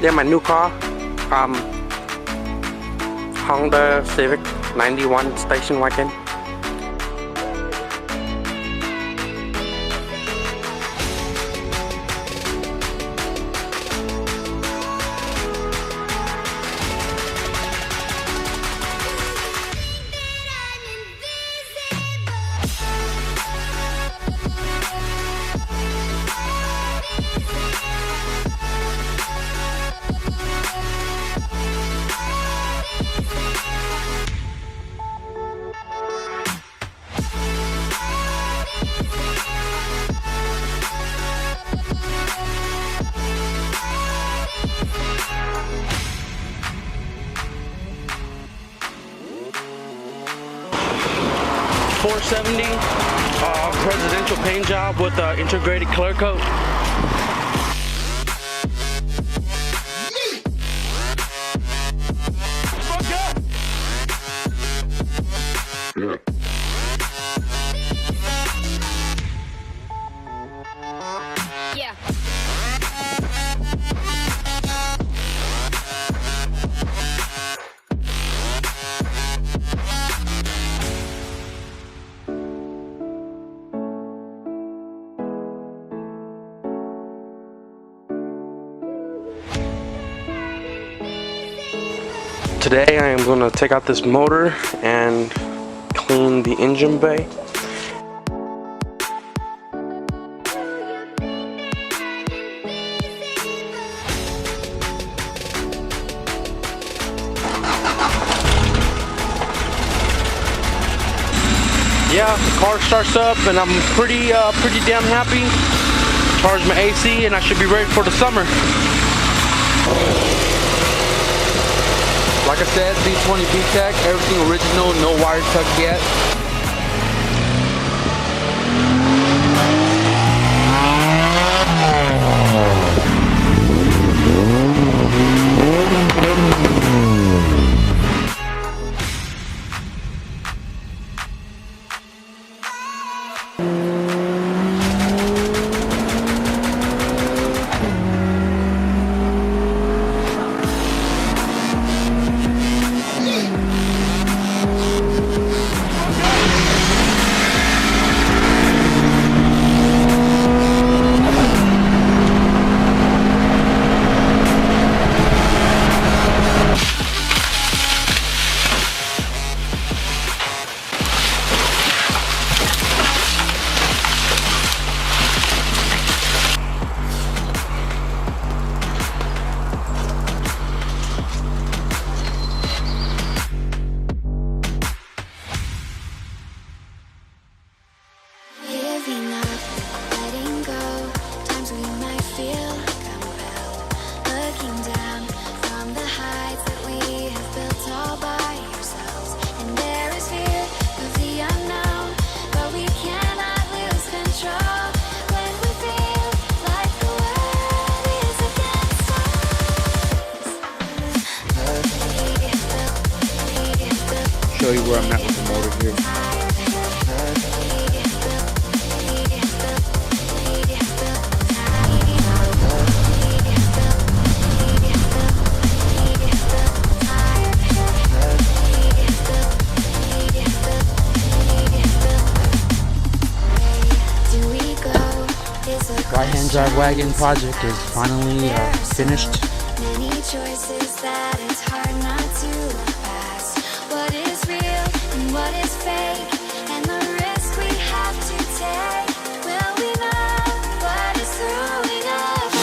Yeah, my new car, Honda Civic 91 station wagon. $470 presidential paint job with integrated clear coat. Yeah. Today I am going to take out this motor and clean the engine bay. Yeah, the car starts up and I'm pretty damn happy. Charged my AC and I should be ready for the summer. Like I said, B20 B-Tech, everything original, no wire tuck yet. Show you where I'm at with the motor here. Right-hand drive wagon project is finally finished. Many choices that it's hard not to pass. What is real and what is fake, and the risk we have to take. Will we know what is throwing us?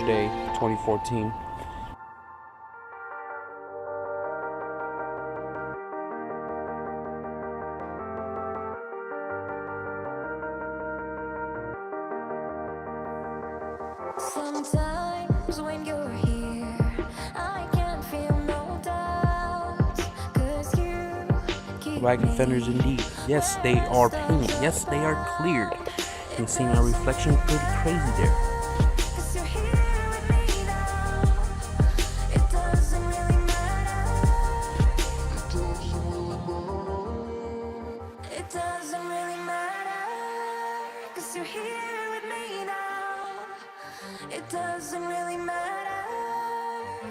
Day 2014. Sometimes when you're here, I can feel no doubts, 'cause you keep Wagon fenders indeed. Yes, they are painted. Yes, they are cleared. You can see my reflection pretty crazy there. 'cause you're here with me now. It doesn't really matter. It doesn't really matter. 'Cause you're here with me now. It doesn't really matter.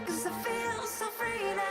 'Cause I feel so free now.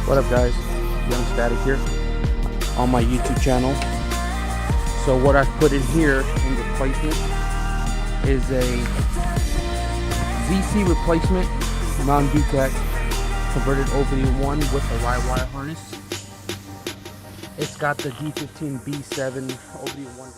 What up, guys? Young Static here on my YouTube channel. So what I've put in here in replacement is a ZC replacement non-VTEC converted OBD1 with a live wire harness. It's got the D15B7 OBD1.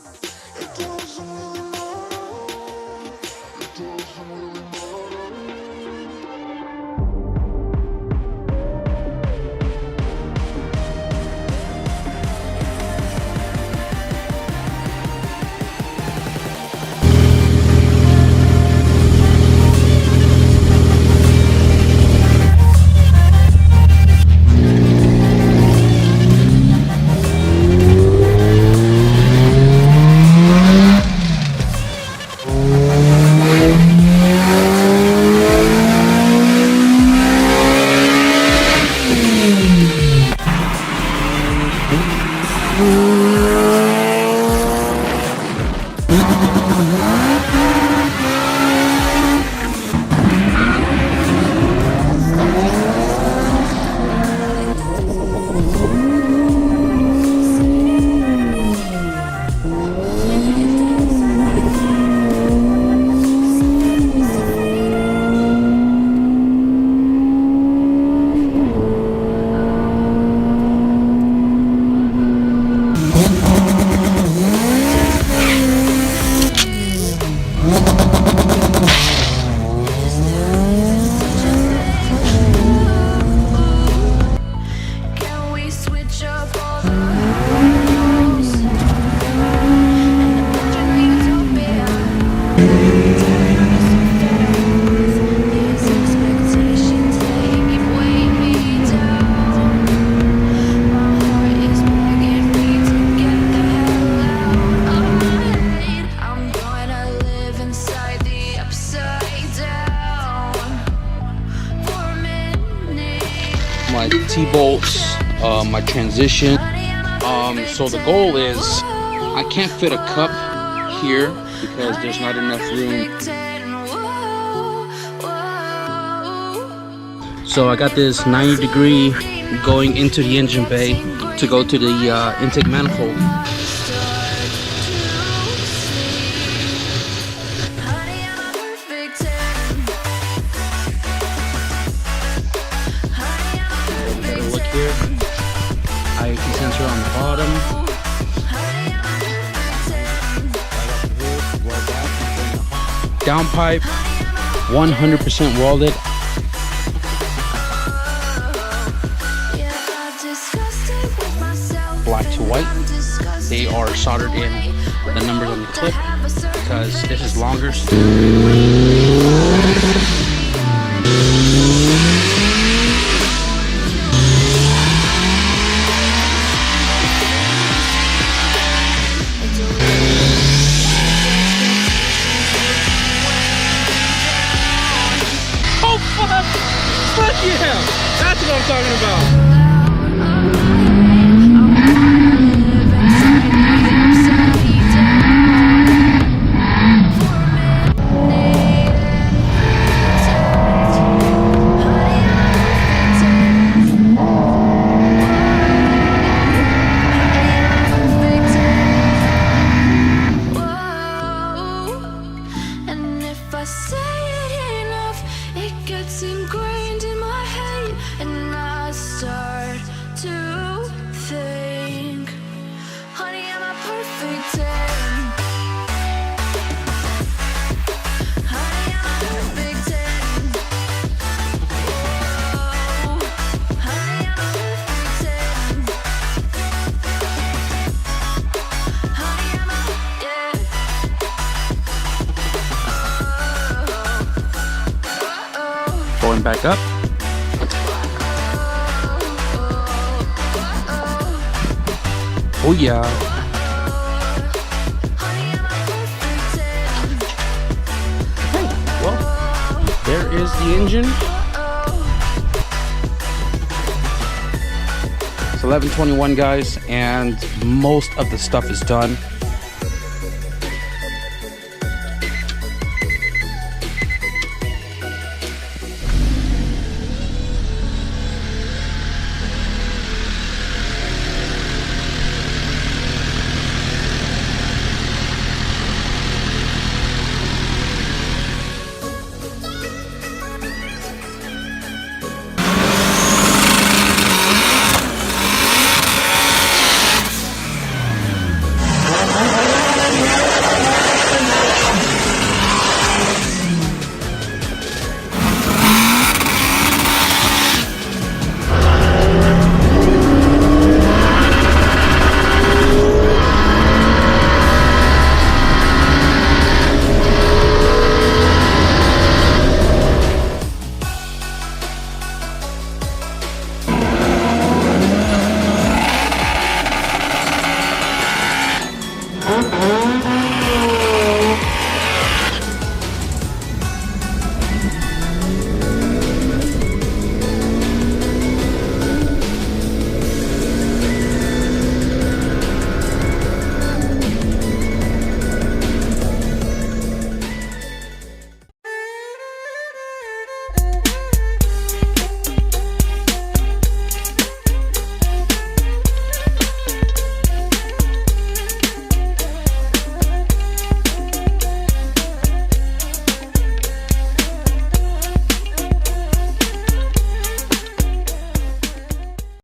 My T-bolts, my transition. So the goal is, I can't fit a cup here because there's not enough room. So I got this 90-degree going into the engine bay to go to the intake manifold. Look here, IAQ sensor on the bottom. Downpipe, 100% welded. black to white. They are soldered in the numbers on the clip because this is longer. Oh fuck! Fuck yeah! That's what I'm talking about! Ingrained in my head, and I start to think, honey, I'm a perfect 10. Honey, I'm a perfect 10. Whoa, honey, I'm a perfect 10. Honey, I'm a, yeah. Going back up. Oh yeah. Okay, well, there is the engine. It's 11:21, guys, and most of the stuff is done.